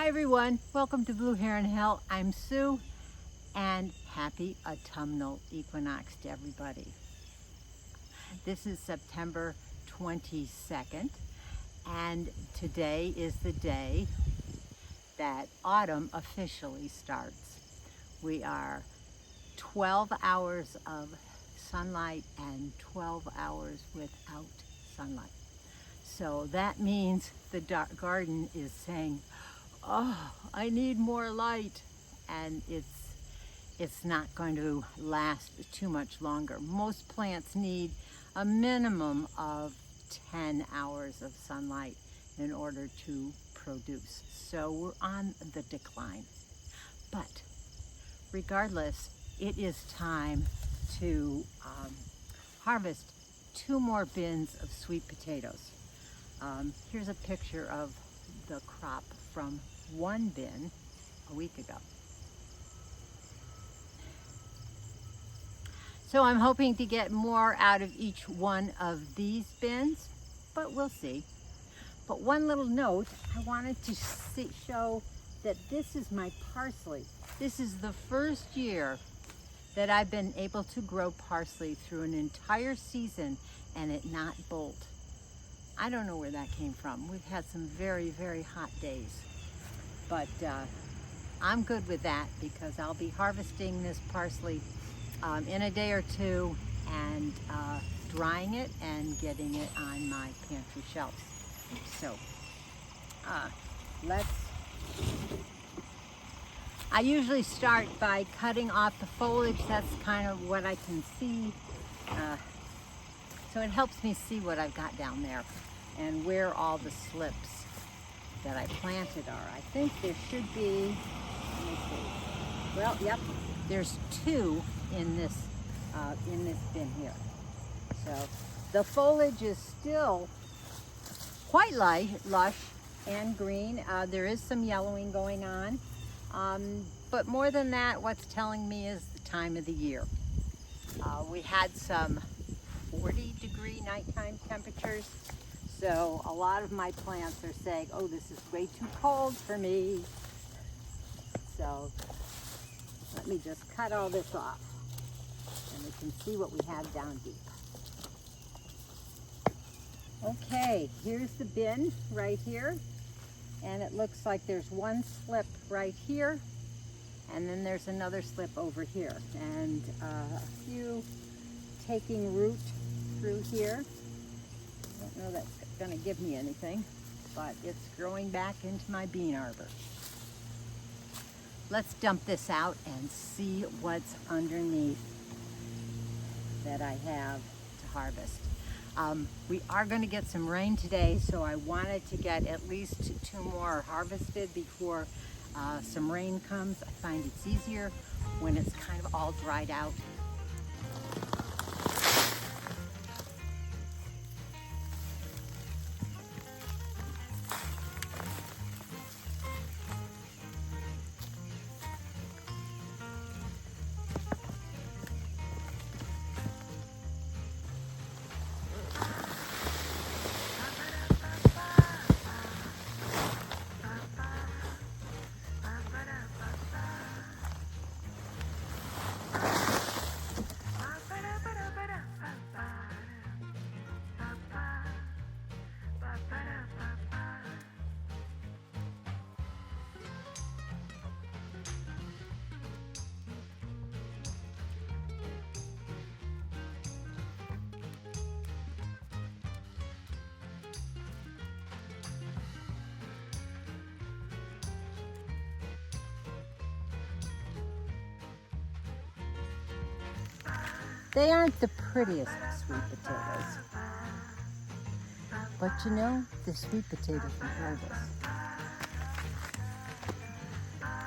Hi everyone, welcome to Blue Heron Hill. I'm Sue and happy autumnal equinox to everybody. This is September 22nd and today is the day that autumn officially starts. We are 12 hours of sunlight and 12 hours without sunlight. So that means the garden is saying, oh, I need more light, and it's not going to last too much longer. Most plants need a minimum of 10 hours of sunlight in order to produce. So we're on the decline. But regardless, it is time to harvest 2 more bins of sweet potatoes. Here's a picture of the crop from 1 bin a week ago. So I'm hoping to get more out of each one of these bins, but we'll see. But one little note, I wanted to show that this is my parsley. This is the first year that I've been able to grow parsley through an entire season and it not bolt. I don't know where that came from. We've had some very, very hot days. But I'm good with that because I'll be harvesting this parsley in a day or two and drying it and getting it on my pantry shelves. So I usually start by cutting off the foliage. That's kind of what I can see. So it helps me see what I've got down there and where all the slips that I planted are. I think there should be, let me see. Well, yep, there's 2 in this bin here. So the foliage is still quite lush and green. There is some yellowing going on. But more than that, what's telling me is the time of the year. We had some 40-degree nighttime temperatures. So a lot of my plants are saying, oh, this is way too cold for me. So let me just cut all this off and we can see what we have down deep. Okay, here's the bin right here. And it looks like there's 1 slip right here. And then there's another slip over here. And a few taking root through here. I don't know that's going to give me anything, but it's growing back into my bean arbor. Let's dump this out and see what's underneath that I have to harvest. We are going to get some rain today, so I wanted to get at least 2 more harvested before some rain comes. I find it's easier when it's kind of all dried out. They aren't the prettiest of sweet potatoes, but you know, the sweet potatoes from harvest.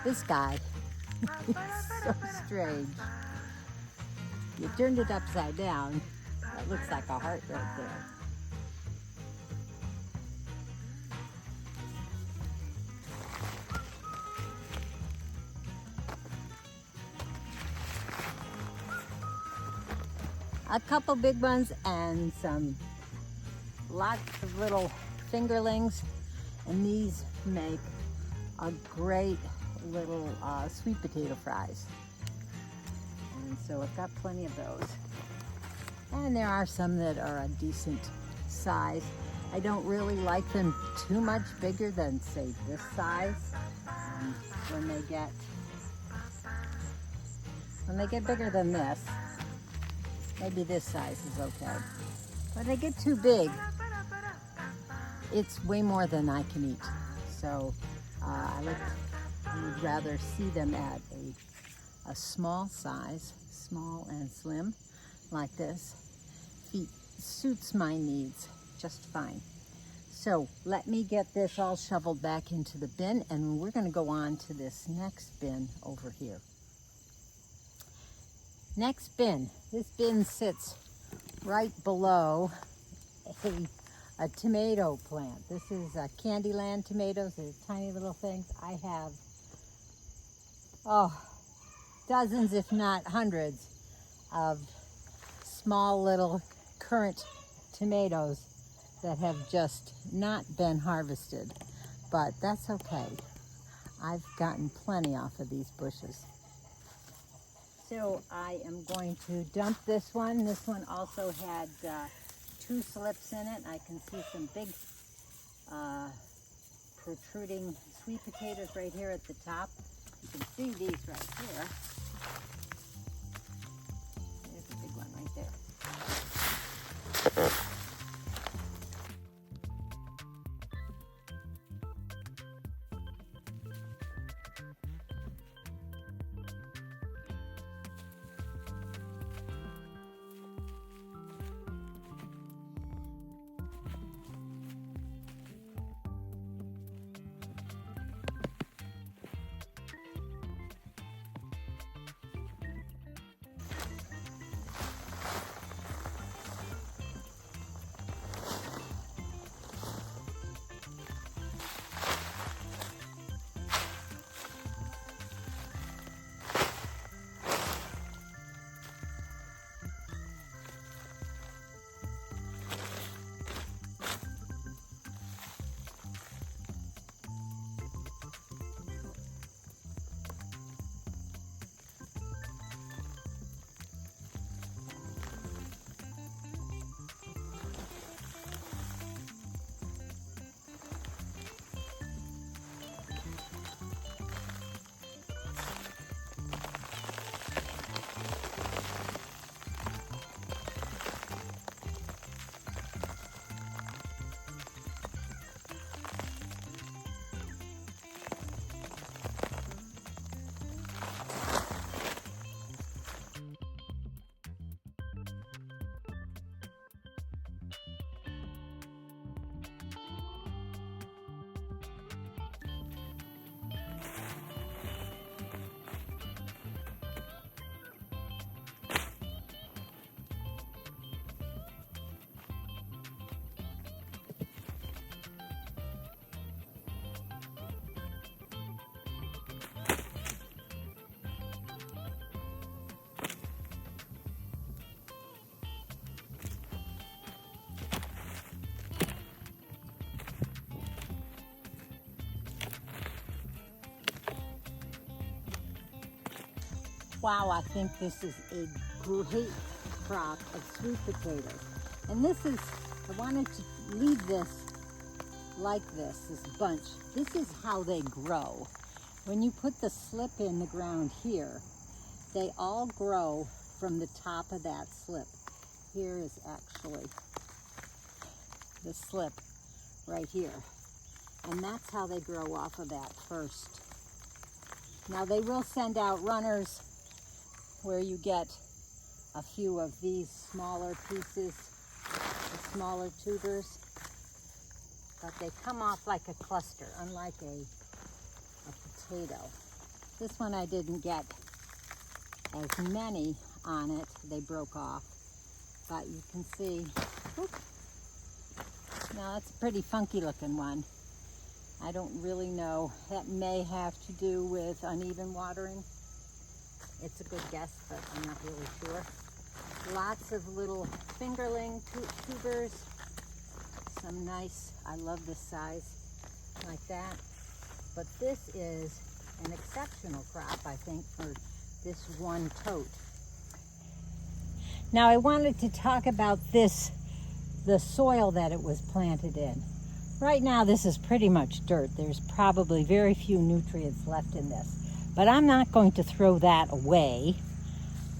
This guy is so strange. You turned it upside down, it looks like a heart right there. A couple big ones and some lots of little fingerlings, and these make a great little sweet potato fries. And so I've got plenty of those. And there are some that are a decent size. I don't really like them too much bigger than, say, this size. When they get bigger than this, maybe this size is okay. When they get too big, it's way more than I can eat. So I would rather see them at a small size, small and slim, like this. Suits my needs just fine. So let me get this all shoveled back into the bin, and we're going to go on to this next bin over here. Next bin. This bin sits right below a tomato plant. This is Candyland tomatoes. They're tiny little things. I have dozens, if not hundreds, of small little currant tomatoes that have just not been harvested, but that's okay. I've gotten plenty off of these bushes. So I am going to dump this one. This one also had 2 slips in it. I can see some big protruding sweet potatoes right here at the top. You can see these right here. There's a big one right there. Wow, I think this is a great crop of sweet potatoes. And this is, I wanted to leave this like this bunch. This is how they grow. When you put the slip in the ground here, they all grow from the top of that slip. Here is actually the slip right here. And that's how they grow off of that first. Now they will send out runners where you get a few of these smaller pieces, the smaller tubers, but they come off like a cluster, unlike a potato. This one I didn't get as many on it, they broke off, but you can see, now that's a pretty funky looking one. I don't really know, that may have to do with uneven watering. It's a good guess, but I'm not really sure. Lots of little fingerling tubers. Some nice, I love this size, like that. but this is an exceptional crop, I think, for this one tote. Now I wanted to talk about this, the soil that it was planted in. Right now this is pretty much dirt. There's probably very few nutrients left in this, but I'm not going to throw that away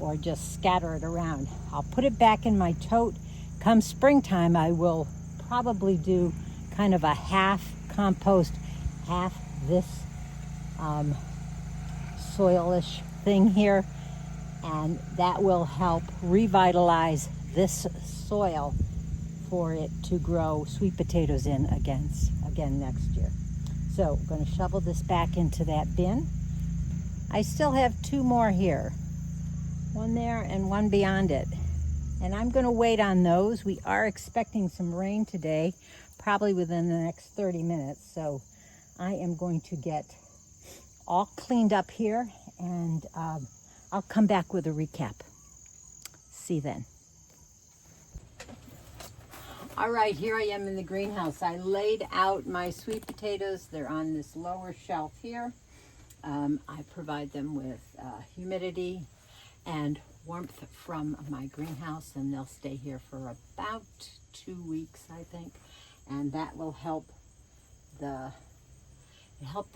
or just scatter it around. I'll put it back in my tote. Come springtime, I will probably do kind of a half compost, half this soilish thing here, and that will help revitalize this soil for it to grow sweet potatoes in again next year. So I'm going to shovel this back into that bin. I still have 2 more here, one there and one beyond it, and I'm going to wait on those. We are expecting some rain today, probably within the next 30 minutes, so I am going to get all cleaned up here, and I'll come back with a recap. See you then. All right, here I am in the greenhouse. I laid out my sweet potatoes. They're on this lower shelf here. I provide them with humidity and warmth from my greenhouse, and they'll stay here for about 2 weeks, I think, and that will help the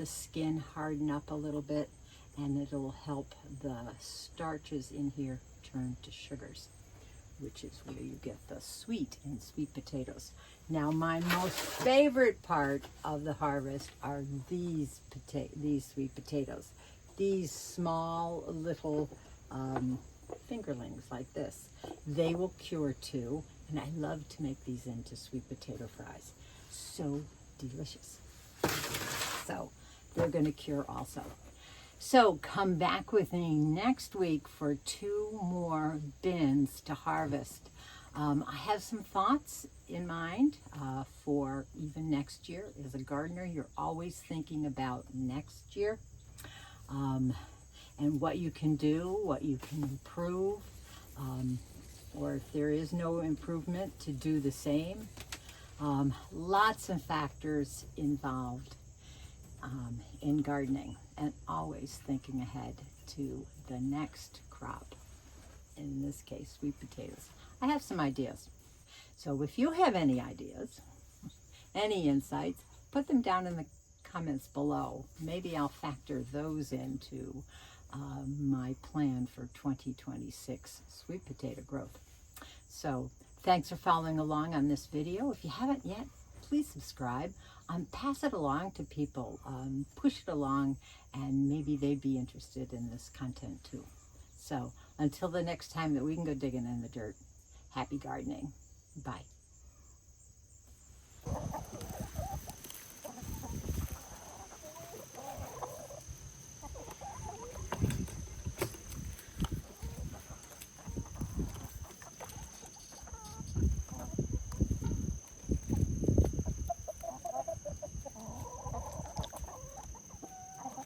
skin harden up a little bit, and it'll help the starches in here turn to sugars, which is where you get the sweet in sweet potatoes. Now, my most favorite part of the harvest are these sweet potatoes. These small little fingerlings like this. They will cure too, and I love to make these into sweet potato fries. So delicious. So they're going to cure also. So come back with me next week for 2 more bins to harvest. I have some thoughts in mind for even next year. As a gardener, you're always thinking about next year and what you can do, what you can improve, or if there is no improvement, to do the same. Lots of factors involved in gardening, and always thinking ahead to the next crop, in this case sweet potatoes. I have some ideas, so if you have any ideas, any insights, put them down in the comments below. Maybe I'll factor those into my plan for 2026 sweet potato growth. So thanks for following along on this video. If you haven't yet, please subscribe. Pass it along to people, push it along, and maybe they'd be interested in this content too. So until the next time that we can go digging in the dirt, happy gardening. Bye.